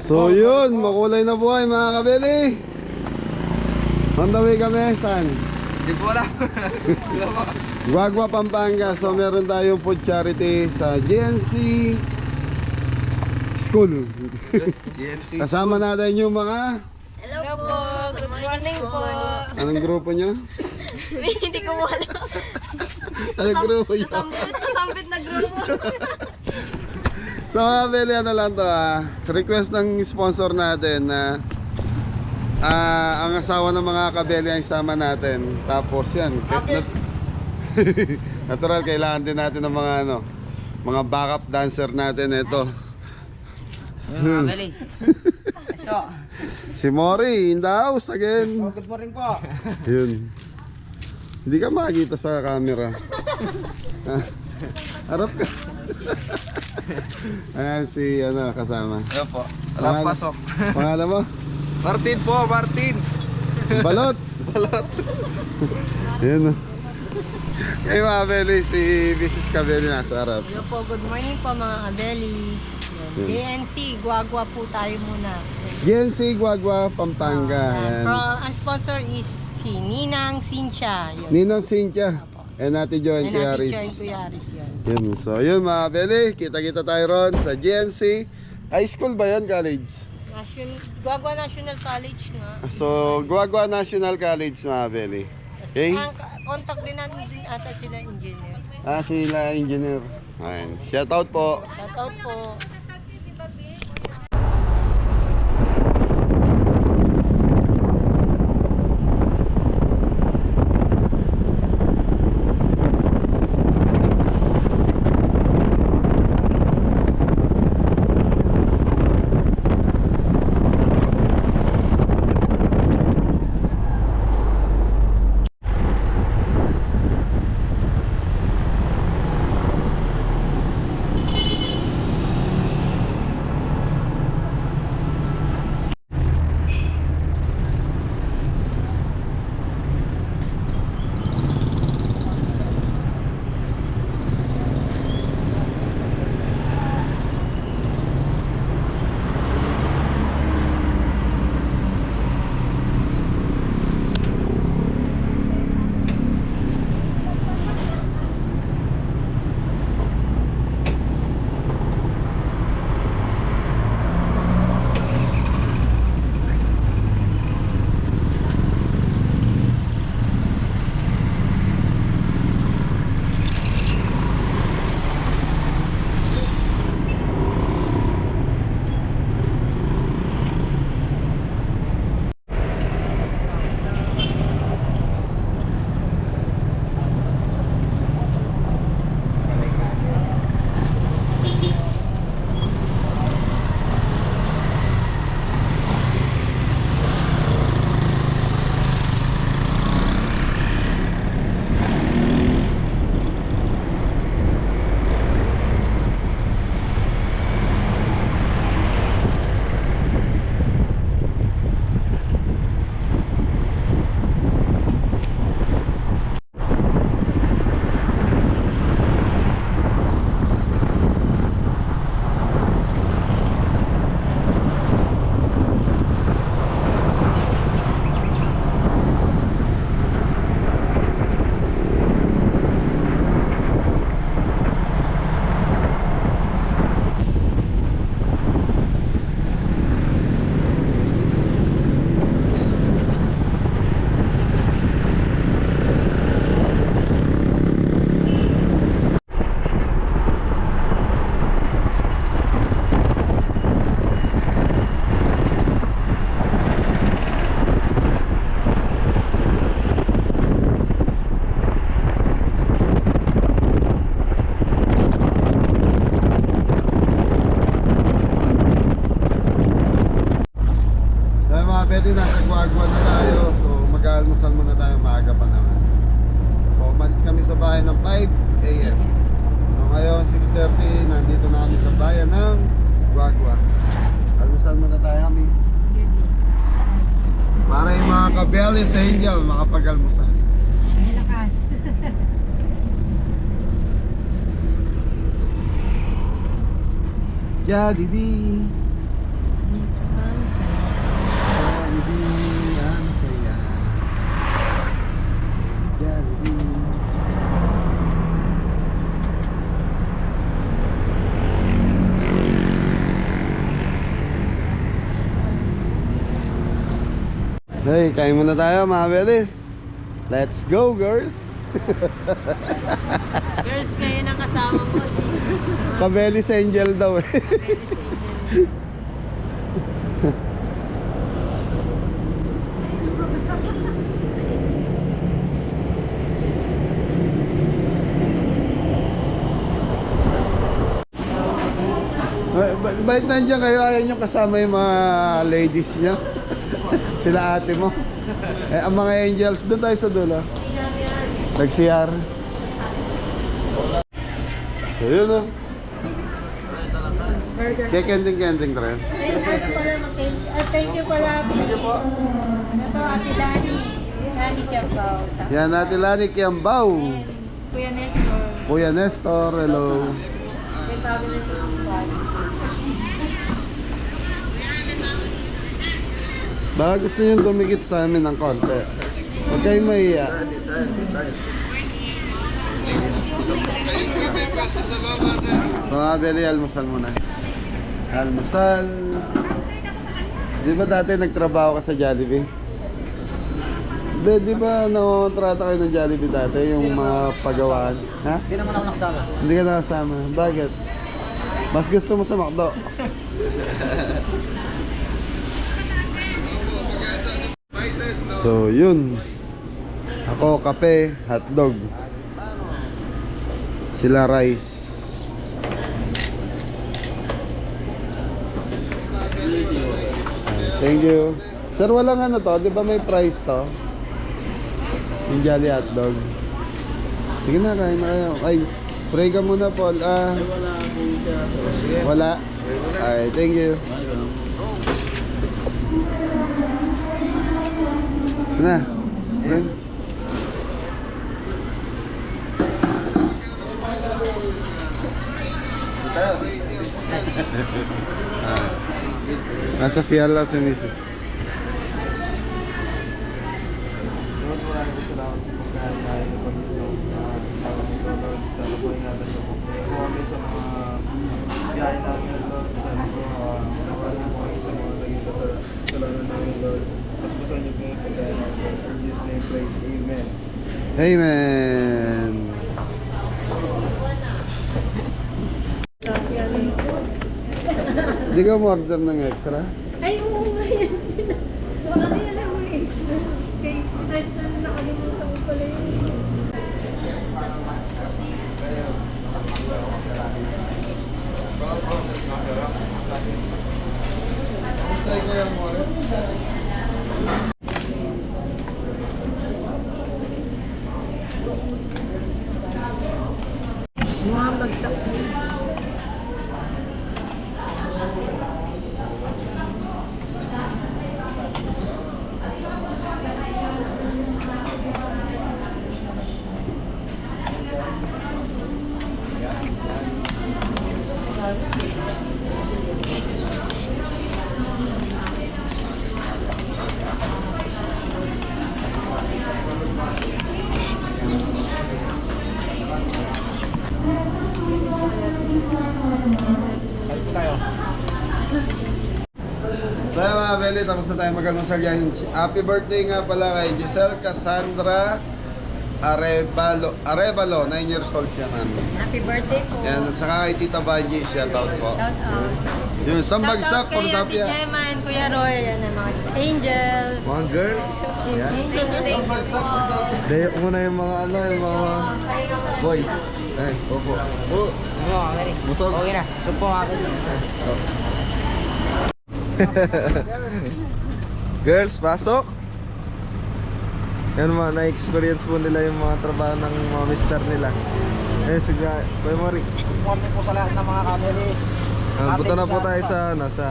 So yun, makulay na buhay mga kabeli. On the way kami, saan? Hindi po alam. Guagua, Pampanga. So meron tayong food charity sa GNC School. Kasama natin yung mga... Hello po, good morning po. Anong grupo nyo? Hindi ko alam. Anong grupo nyo? Kasampit na grupo. So mga kabeli, ano lang to request ng sponsor natin na ang asawa ng mga kabeli ang isama natin. Tapos yan, natural kailangan din natin ng mga mga backup dancer natin. Ito si Mori in the house again. Good morning po. Yun. Hindi ka makikita sa camera. Harap ka. Ayan si kasama. Ayun po. Walang pasok. Pangalan mo? Martin po, Martin. Balot. Balot. Ayan Kaya mga kabeli, si Mrs. Kabeli nasa harap. Hello po, good morning po mga kabeli. JNC, Guagua po tayo muna. GNC Guagua, Pampanga. Ayan. Ang sponsor is si Ninang Cynthia. Yun. Ninang Cynthia. And Ate Joy And Ate Kuyaris. Joy Kuyaris yun. Yun. So yun mga kabeli, kita-kita tayo ron sa GNC. High school ba yun? College? Guagua National College nga. So Guagua National College mga kabeli. Okay? Ang contact din natin din ata sila engineer. Sila engineer. Ayan. Shout out po. Shout out po. Pwede nasa Guagua na tayo. So mag-almusal muna tayo, maaga pa naman. So umalis kami sa bahay ng 5 AM. So ngayon 6:30, nandito na kami sa bayan ng Guagua. Almusal muna tayo kami para yung mga kabeli sa Angel makapag-almusal. Malakas. Jollibee. Okay, kain muna tayo mga beli. Let's go, girls. Girls, kayo na kasama mo. Kabelis Angel daw eh. Bakit nandiyan kayo? Ayaw nyo kasama yung mga ladies nyo? Sila ate mo. Eh, ang mga angels, doon tayo sa dulo. Nag-CR. So yun o. Burger. Kaya kending dress. Thank you pala. Thank you po. Ano to, Ate Lani. Lani Kiambao. Yan natin Lani Kiambao. Kuya Nestor. Kuya Nestor, hello. May bago na ito ang Baka gusto nyo dumikit sa amin ng konti. Huwag kayong mahiya. Mga beli, almusal muna. Almusal. Di ba dati nagtrabaho ka sa Jollibee? Di ba nakontrata kayo ng Jollibee dati? Yung mga pagawaan? Ha? Hindi naman ako nakasama. Hindi ka nakasama. Bakit? Mas gusto mo sa McDo? So yun. Ako kape, hotdog. Sila rice. Thank you. Sir, walang ano to? Di ba may price to? Yung Jolly hotdog. Sige na, kain na kayo. Ay, pray ka muna, Paul. Wala. Ay, thank you. Na. Friend. Nasa CR lang si Mrs. Amen. Di ka order ng extra? Ay, oo nga yan. Baka yan lang mo extra. Kay Tess na nakalimutan ko pala yun. Basta ko yung more. Mga bagsak. So yun mga beli, tapos na tayo mag-almusal yan. Happy birthday nga pala kay Giselle Cassandra Arevalo, 9 years old siya namin. Happy birthday po. Yan, at saka kay Tita Baji, shout out po. Shout out. Yun, isang bagsak, Shout out kay Ate Portapia. Gemma and Kuya Roy. Yan ang mga Angel. Mga girls. Yan. Angel. Isang bagsak, Portapia. Dahil muna yung mga ano, yung mga boys. Ay, opo. Oh, busog. Okay na. Busog po ako. Girls, pasok. Yan mga na-experience po nila yung mga trabaho ng mga mister nila. Eh, sige, Kuya Mori. Morning po sa lahat ng mga kameri. Punta na po tayo sa, ano, sa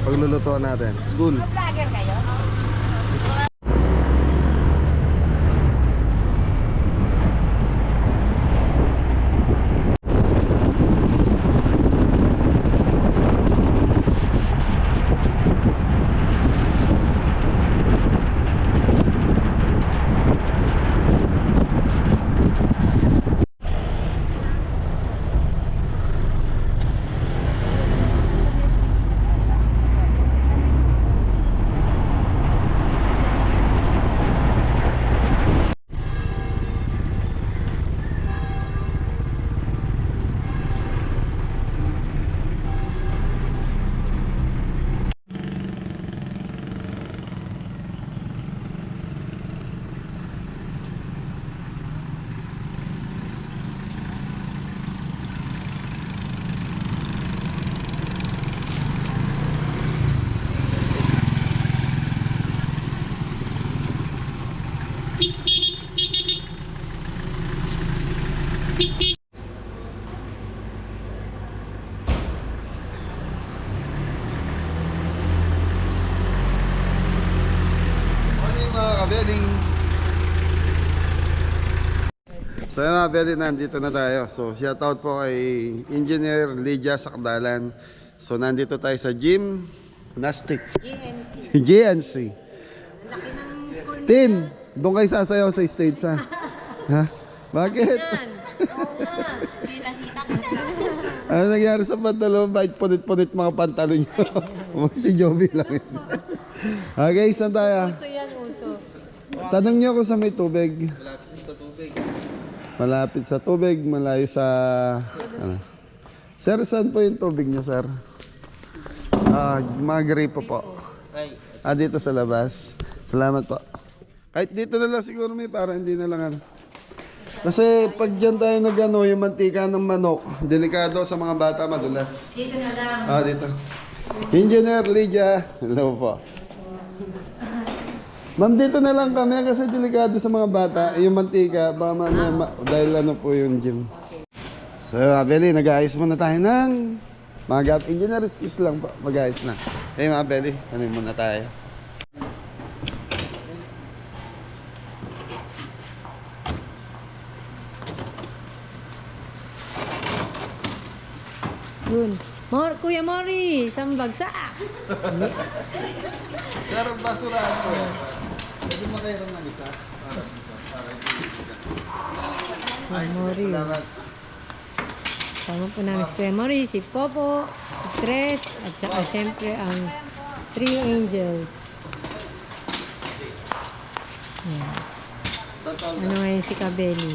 paglulutuan natin. School. Vlogger kayo? Morning mga kabeling. So yun mga kabeling, nandito na tayo. So shoutout po kay Engineer Lydia Sakdalan. So nandito tayo sa gym Nastic GNC. GNC. Laki ng school Tin, doon kayo sasayaw sa stage ha? Ha? Bakit? yan. Oo nga. Kita-kita kita. Ano nangyari sa pantalon? Bakit punit-punit mga pantalon nyo? Si Joby lang yun. Okay, saan tayo? Uso yan, uso. Tanong nyo kung sa may tubig. Malapit sa tubig, malayo sa... Ano? Sir, saan po yung tubig nyo, sir? Mga gripo po. Dito sa labas. Salamat po. Kahit dito na lang siguro may para hindi na lang ano. Kasi pag dyan tayo nag-ano, yung mantika ng manok, delikado sa mga bata, madulas. Dito na lang. Dito. Engineer Lydia. Hello po. Ma'am, dito na lang kami kasi delikado sa mga bata. Yung mantika, baka mamaya, dahil ano po yung gym. So, Beli, nag-aayos muna tayo ng mga gap. Engineer, excuse lang po. Mag-aayos na. Hey, mga Beli, ano muna tayo. Yun. Kuya Mori, isang bagsak. Sir, basurahan po yan. Pwede makairam ng isa. Ay, Mori. salamat. Sama po namin si Kuya Mori, si Popo, si Tres, at saka siyempre ang Three Angels. Yan. Ano ngayon si Kabeli?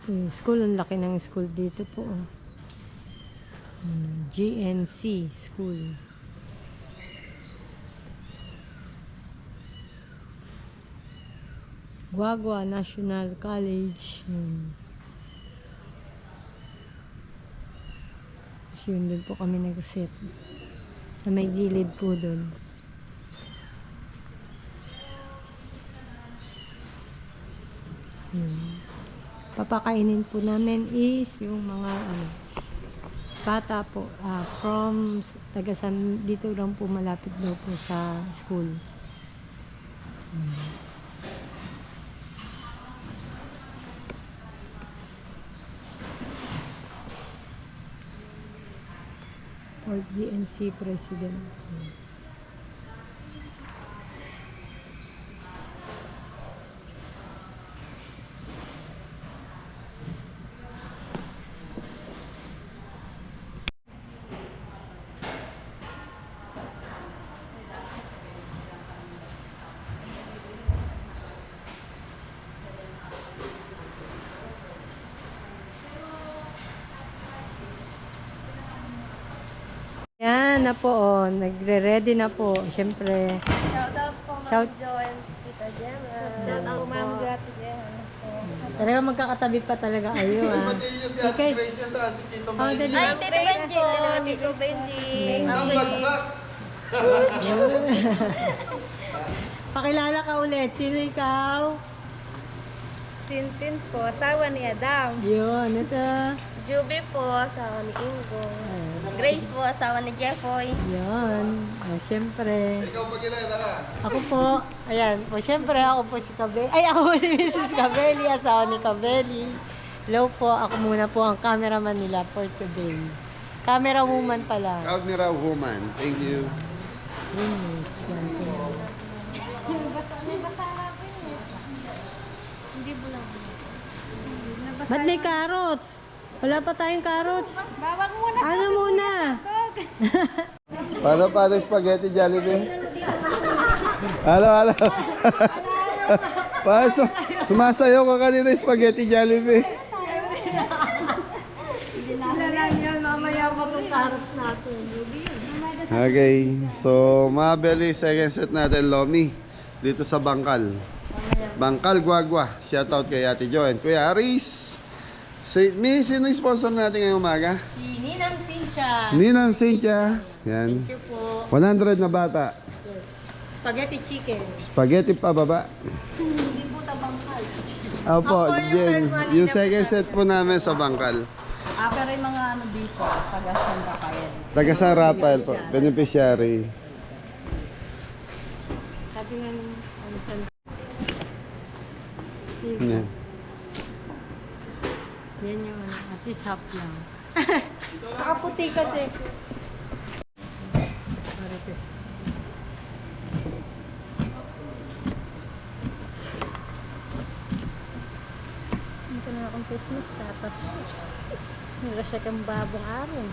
Yung school, ang laki ng school dito po. GNC School. Guagua National College. Yun. Tapos yun, doon po kami nag-set. Sa may gilid po doon. Yun. Papakainin po namin is yung mga bata po from tagasan dito lang po malapit daw po sa school. Or GNC President. Yan na po, nagre-ready na po. Siyempre, Shoutout po, Shout- Ma'am Joel, Tita Gemma. Shoutout, Ma'am Gati Gemma. talaga magkakatabi pa talaga kayo Pati nyo si Ate Okay. Grace sa si Tito Oh, Mike. dali. Ay, Tito Benji. Tito Benji. Isang bagsak. Pakilala ka ulit. Sino ikaw? Tintin po, asawa ni Adam. Yun, ito. Juby po, asawa ni Ingo. Grace po, asawa ni Jeffoy. Yun. Siyempre. Ikaw pagkilala ka. Ako po, ayan po, siyempre ako po si Kabeli. Ay, ako po si Mrs. Kabeli, asawa ni Kabeli. Hello po, ako muna po ang cameraman nila for today. Camera woman pala. Camera woman. Thank you. Yes, yan po. Hindi po lang. Ba't may carrots? Wala pa tayong carrots. Bawag muna. Ano muna? Paano spaghetti Jollibee? Halo. Sumasayaw ka kanina spaghetti Jollibee. Ilalan yun, mamaya matutarap natin. Okay, so mabili second set natin Lomi dito sa Bangkal. Bangkal Guagua. Shoutout kay Ate Jo and Kuya Aris. Sino yung sponsor natin ngayong umaga? Si Ninang Cynthia. Ninang Cynthia. Yan. Thank you po. 100 na bata. Yes. Spaghetti chicken. Spaghetti pa baba. Hindi po tabangkal. Opo, Ako yung Jen. first one. Yung second set po namin sa Bangkal. Pero yung mga ano dito, taga San Rafael. Taga San Rafael po, beneficiary. Sabi nga nung ano san. Yan. Yan yung ano, at least half lang. Nakaputi kasi. Marites. Ito na akong Christmas tapos nila siya kang babong araw.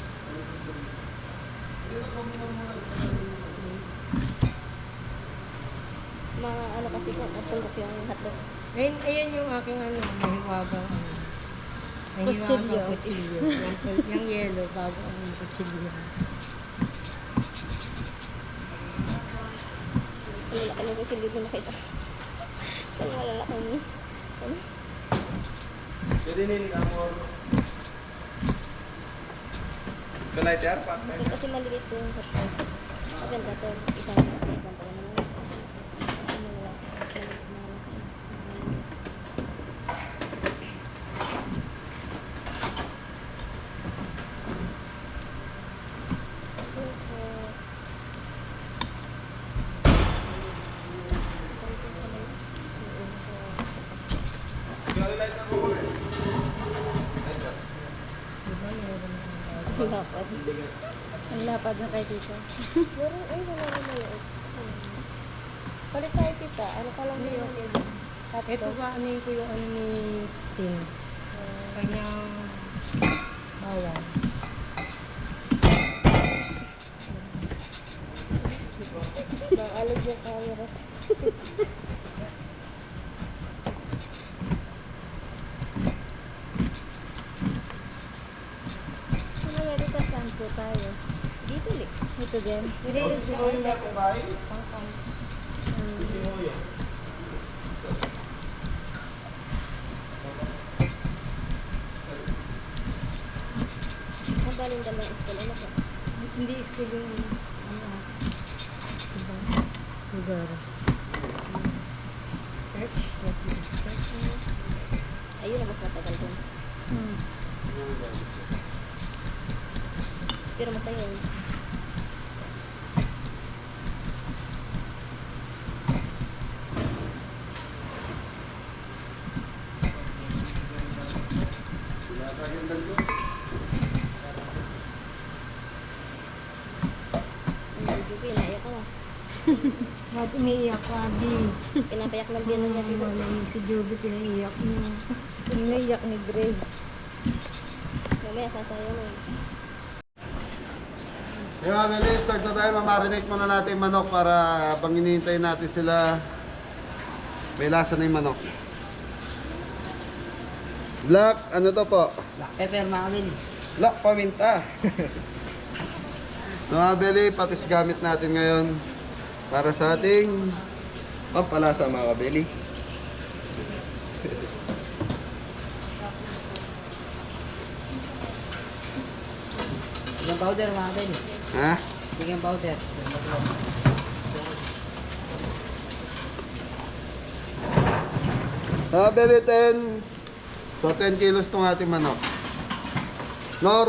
Mga ano kasi po, natulog yung hotdog. Ayan yung aking ano, mahiwagang ano. Mahiwagang kutsilyo. Yung yellow, bago ang kutsilyo. Ang lalaki na kasi hindi mo nakita. Ang malalaki niya. Kasi maliit po yung hotdog. Maganda to. Isang sa isang pa naman. Lapad. Ang lapad na kay tita. Pero, ay, wala na maliit. Palit tayo kita. Ano ka lang yun? Ito ba, ano ko yung ano ni Tin? Kanyang bawang. Alog yung camera. Ano nga dito saan po tayo? Dito ulit. Ito din. Hindi rin sa una. Ang galing ka ng school. Ano ka? Hindi school yung ano, ibang lugar. Search. What is search? Ayun na mas matagal dun. Pero masaya yun. Pinayak ko. Ba't umiiyak ka, Abi? Pinapayak ng biyanan niya dito. Si Joby pinaiyak niya. Naiyak ni Grace. Mamaya sasayaw mo. Yung family, start na tayo. Mamarinate muna natin yung manok para pang hinihintay natin sila. May lasa na yung manok. Black, ano to po? Black pepper, mga kabili. Black paminta. Namabili, patis gamit natin ngayon para sa ating Pampalasa mga kabili. Chicken powder, mga kabili. ha? Chicken powder. Namabili 10. So 10 kilos itong ating manok. Nor,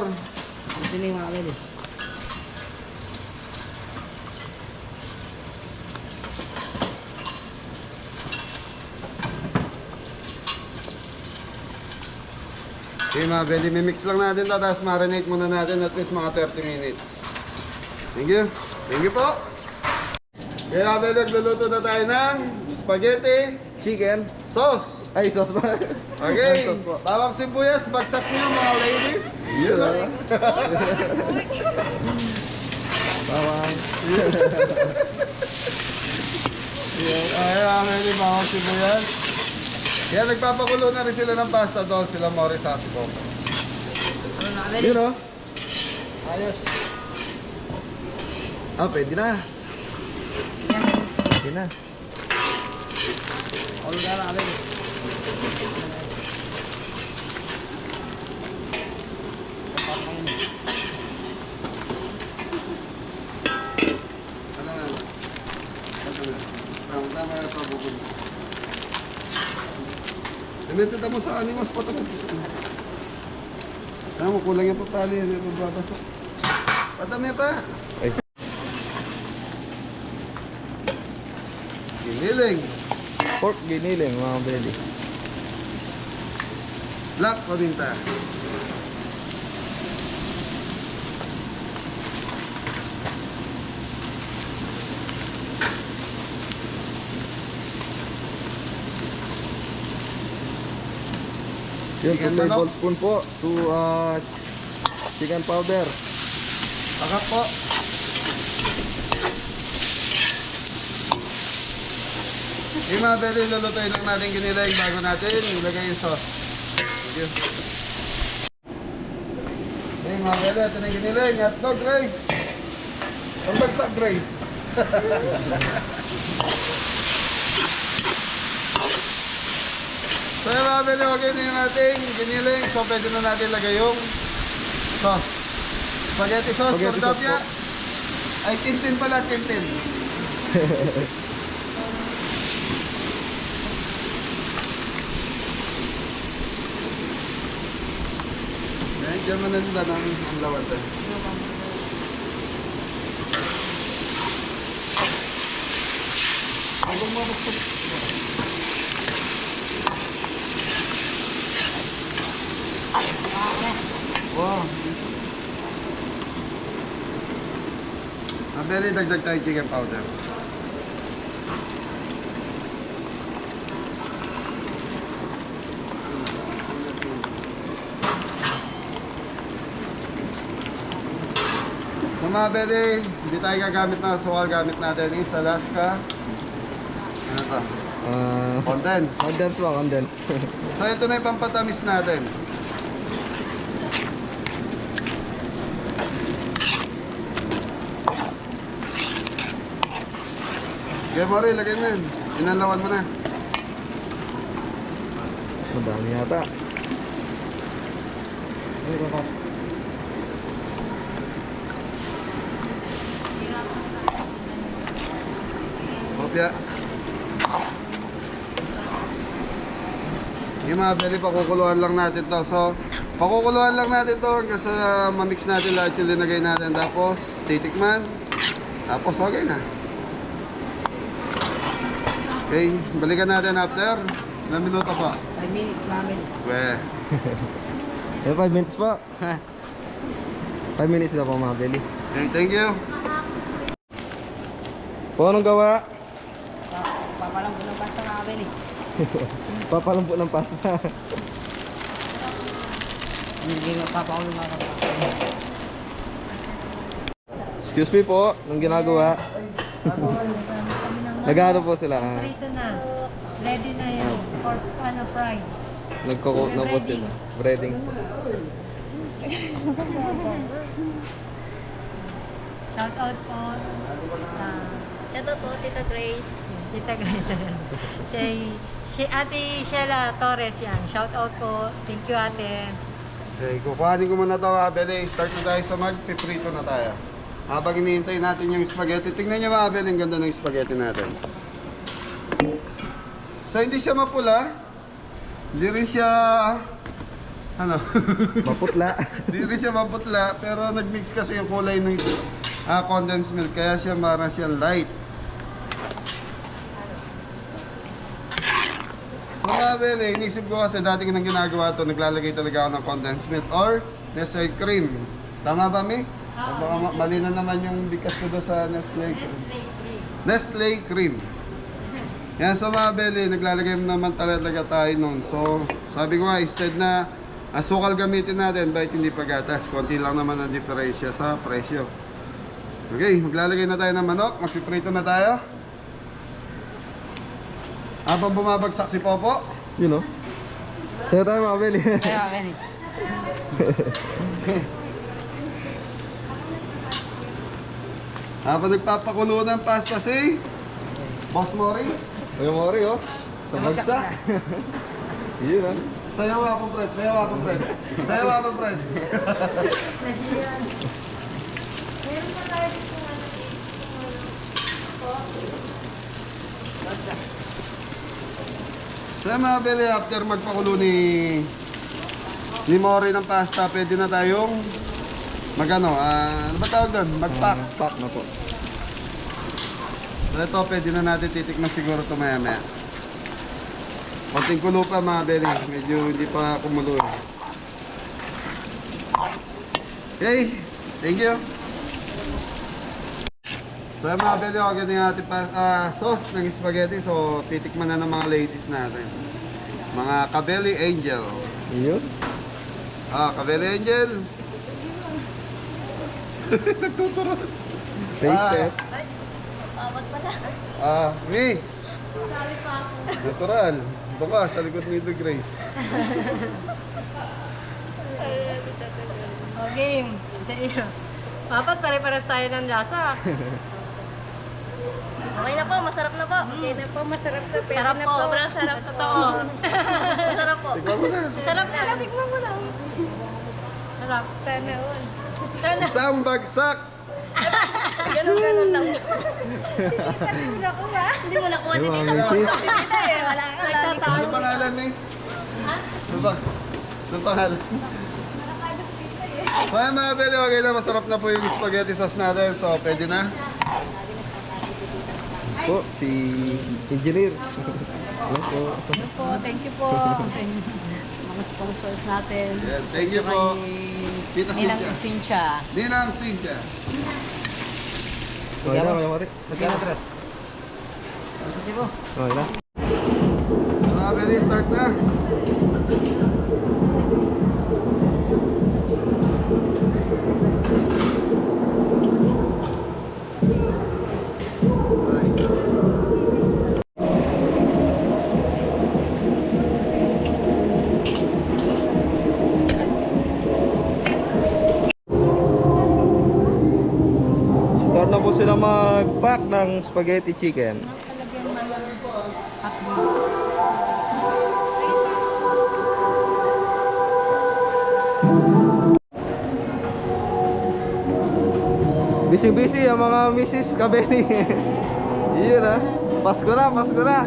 Ito na yung mga kabili. okay mga belly, mimix lang natin ito, tapos marinate muna natin at least mga 30 minutes. Thank you. Thank you po. Okay mga belly, nagluluto na tayo ng spaghetti Chicken. sauce. Ay, sauce ba? Okay, Sauce po. bawang sibuyas, bagsak niyo mga ladies. Yun ah. Bawang. Ay, may bawang sibuyas. Kaya nagpapakulo na rin sila ng pasta doon, sila Morris sa si Coco. Ano mga kabili? Yun o. Ayos. Ah, pwede na. Pwede na. All ka mga kabili. Ano na? Tama na ito, bukod. Limitad mo sa animas pa ito. Tama mo, kulang yung papali yan. Yung babasok. Patami pa. Ay. Giniling. Pork giniling mga belly. Black paminta. Yun, 2 Chicken manok. tablespoon po. 2 chicken powder. Pakap po. Yung mga belly, lulutuin lang natin giniling bago natin ilagay yung sauce. Thank you. Okay, mga belly, ito na yung giniling. Hotdog, Grace. Pambagsak, Grace. So yung mga belly, okay na yung ating giniling. So pwede na natin lagay yung sauce. Spaghetti sauce, Spaghetti sauce Cordovia. Ay, tintin pala, tintin. Ay, diyan mo na nila namin ang lawatan. Abang mabuktok. Wow. Mabeli, dagdag tayo chicken powder. So mga beli, hindi tayo gagamit ng sukal, gamit natin is Alaska. Ano to? Condense. Condense ba? Condense. So ito na yung pampatamis natin. Okay, Mori, lagay mo yun. Inalawan mo na. Madami yata. Kopya. Yung mga belly, pakukuluan lang natin to. So, pakukuluan lang natin to hanggang sa mamix natin lahat yung linagay natin. Tapos, titikman. Tapos, okay na. Okay, balikan natin after. Ilang minuto pa? 5 minutes mga kabili. Weh. 5 minutes po. 5 minutes na po mga belly. Okay, thank you. Po, anong gawa? Papalang ko ng basta mga kabili. Papalampo ng pasta. Hindi magpapakulo mga kabili. Excuse me po, anong ginagawa? Nag-ano po sila? Prito na. Ready na yan. Or fried. Nagko-coat na po sila. Breading po. Shout out po. Ito po, Tita Grace. Tita guys. Si Ate Sheila Torres yan. Shout out po. Thank you ate. Okay, kukuhanin ko muna ito mga belly. Start na tayo sa magpiprito na tayo. Habang iniintay natin yung spaghetti. Tingnan nyo mga belly, ang ganda ng spaghetti natin. So hindi siya mapula. Hindi rin siya... Ano? Maputla. Hindi rin siya maputla. Pero nagmix kasi yung kulay ng condensed milk. Kaya siya marang siya light. So mga belly, inisip ko kasi dati ko nang ginagawa ito. Naglalagay talaga ako ng condensed milk or Nestle cream. Tama ba, Mi? Baka mali na naman yung bigas ko doon sa Nestle cream. Nestle cream. Yan, so mga belly, naglalagay naman talaga tayo nun. So, sabi ko nga, instead na asukal gamitin natin, bakit hindi pagatas? Konti lang naman ang diferensya sa presyo. Okay, maglalagay na tayo ng manok. Magpiprito na tayo. Habang bumabagsak si Popo. You know? Sa'yo tayo mga Beli. Kaya akin eh. Habang nagpapakulo ng pasta si Boss Mori. Ay, Mori, oh. Sa bagsak. Yun, ah. Sayaw ako, Fred. Sayaw ako, Fred. Sayaw ako, Fred. So mga Beli, after magpakulo ni Mori ng pasta, pwede na tayong ano ba tawag doon? Mag-pack. Pack na po. So ito, pwede na natin titikman siguro ito maya maya. Konting kulo pa mga Beli, medyo hindi pa kumulo. Okay, thank you. So yung mga Beli, okay na yung ating sauce ng spaghetti. So titikman na ng mga ladies natin. Mga Kabeli Angel. Yun. Kabeli Angel. Nagtuturo. Face test. Wag pala. Mi. Natural. Doon ka, sa likod ni The Grace. O, game. Sa iyo. Dapat pare-pares tayo ng lasa. Okay na po, masarap na po. Okay na po, masarap na po. Sarap po. Sobrang sarap po. Totoo. Masarap po. Tignan mo na. Sarap na. Tikman mo lang. Sarap. Sana all. Sana. Isang bagsak. Ganun lang. Hindi mo nakuha ba? Hindi mo nakuha Yung din mga ito. misis. Wala ka lagi. Ano pangalan ni? Ano ba? Ano pangalan? So yung mga Beli, okay na, masarap na po yung spaghetti sauce natin. So pwede na. Po, si Engineer. Hello po. po. Thank you po. Mga sponsors natin. Yeah, thank you po. Tita Ninang Cynthia. Cynthia. Ninang Cynthia. Okay na, Kuya Mori. Magkano tres? Sige po. Okay na. So mga Beli, start na. Start na po sila mag-pack ng spaghetti chicken. Busy-busy ang mga Mrs. Kabeli. Yun ah. Pasko na, Pasko na.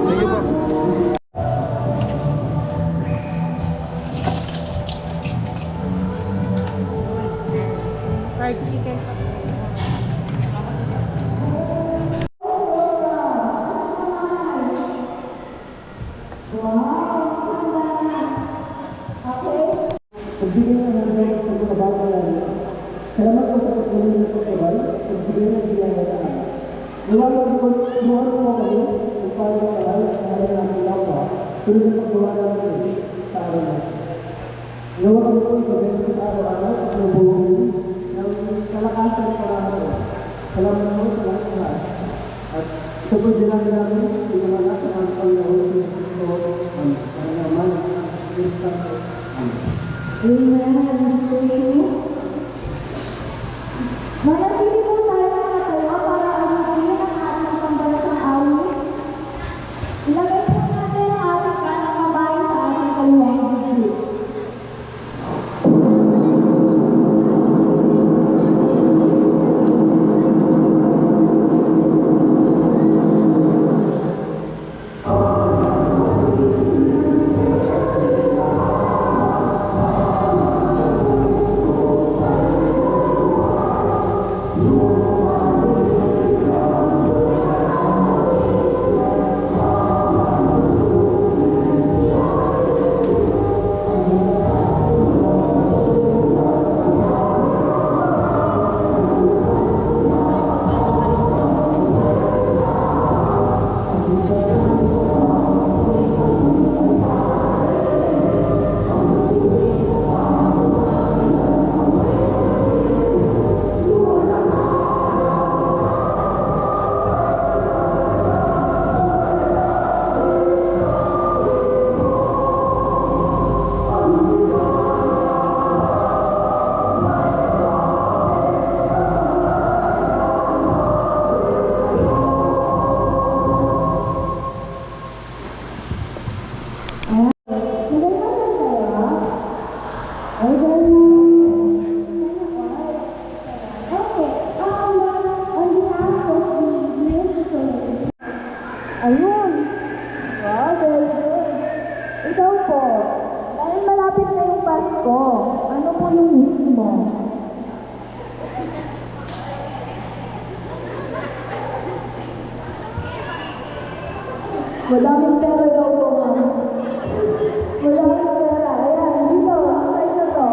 Thank you po. Fried chicken pa. Nawa ko po sa mga araw-araw, ang buong ng Manatili po tayo nakatawa para alisin ang ating pambalasang awit. Ilagay po natin ang ating kanang kamay sa ating kaliwang bibig. Ayun. Wow, very good. Ikaw po, dahil malapit na yung Pasko, ano po yung wish mo? Madaming pera daw po, ma'am. Madaming pera. Ayan, dito, sa ito to.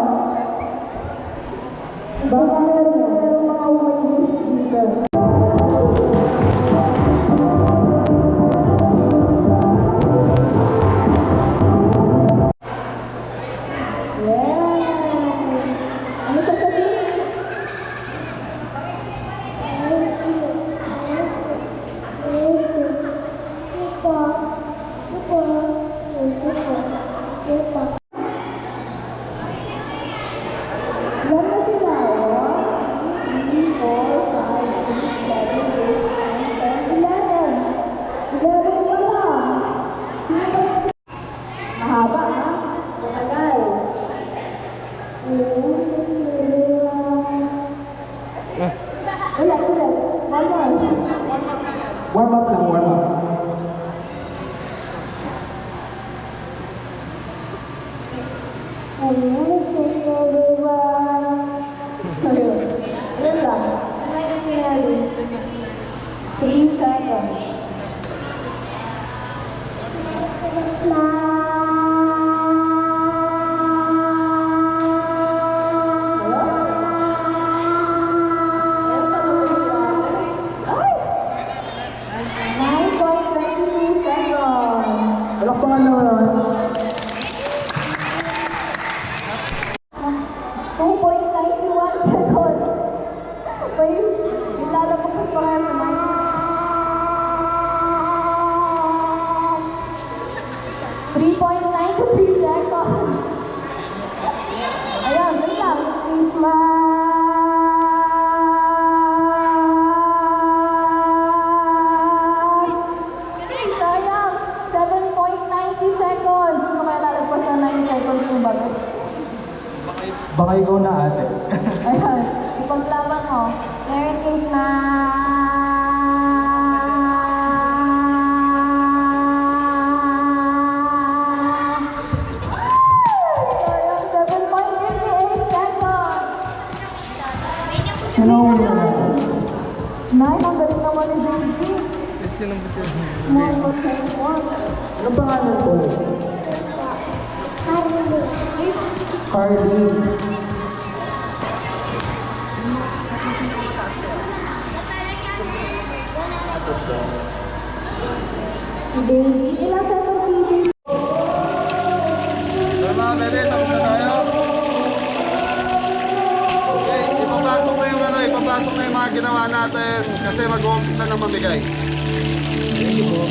Baka meron mga wish dito. Ano sasabihin? Yan na sila, oh. 3, 4, 5, 6, 7, 8, 9, 10, 11. 11 pa lang. Mahaba, ha? Matagal. Ulit. One more. Warm up lang, warm up. Yun lang. Ano yung nangyari? 3 seconds. Ay! 9.22 seconds. Alak pa nga naman. 2.91 seconds. May nilalabas pa kayo sa 3.93 seconds. Ayan, wait lang. Christmas! Sayang! 7.90 seconds. Kung kaya lalagpas na 9 seconds yung bago. Baka ikaw na ate. Ayan, ipaglaban mo. Merry Christmas! Sayang, 7.58 seconds. Ano mo na? Nay, ang galing naman ni Baby. Sino ba ito? More than 1. Ano pangalan ko? Carly. Baby, ilang seconds baby? So mga bede, tapos na tayo. Okay, ipapasok na yung mga ginawa natin kasi mag-uumpisa na mamigay. Thank you po.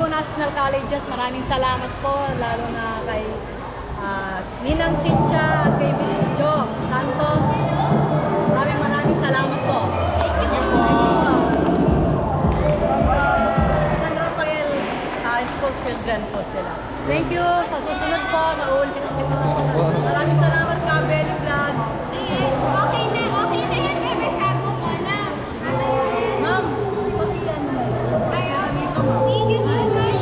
National Colleges, maraming salamat po, lalo na kay Ninang Cynthia at kay Miss Jo Santos. Maraming salamat po. Thank you po. San Rafael School Children po sila. Thank you. Sa susunod po, sa ulit. Maraming salamat, Kabeli Vlogs. Okay na yan. May sago mo na. Ma'am, pati yan. Thank you so much.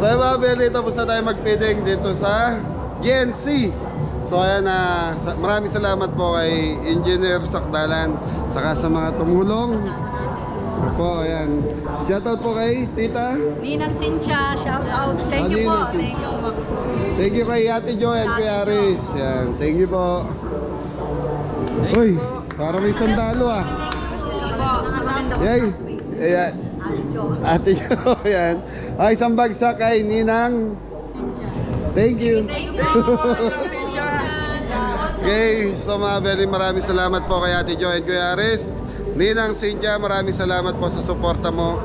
So mga Beli, tapos na tayo mag-feeding dito sa GNC. So ayan na, maraming salamat po kay Engineer Sakdalan saka sa mga tumulong. Po, ayan. Shoutout po kay Tita. Ninang Cynthia, shout out. Thank you po. Ninang Thank you. Thank you kay Ate Jo and Kuya Aris. Yan, thank you po. Uy, parang may sandalo ah. Yay. Ayan. Ate Jo, yan. Ay, isang bagsak kay Ninang. Thank you. Okay, so mga Beli, maraming salamat po kay Ate Jo and Kuya Aris. Ninang Cynthia, maraming salamat po sa suporta mo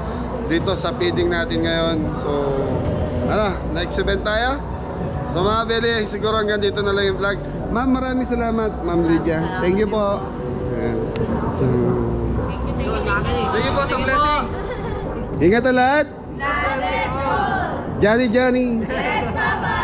dito sa feeding natin ngayon. So, next event tayo. So mga Beli, siguro hanggang dito na lang yung vlog. Ma'am, maraming salamat, Ma'am Lydia. Thank you po. Ayan. So, Thank you po sa blessing. ingat na lahat. Johnny. Yes, Papa!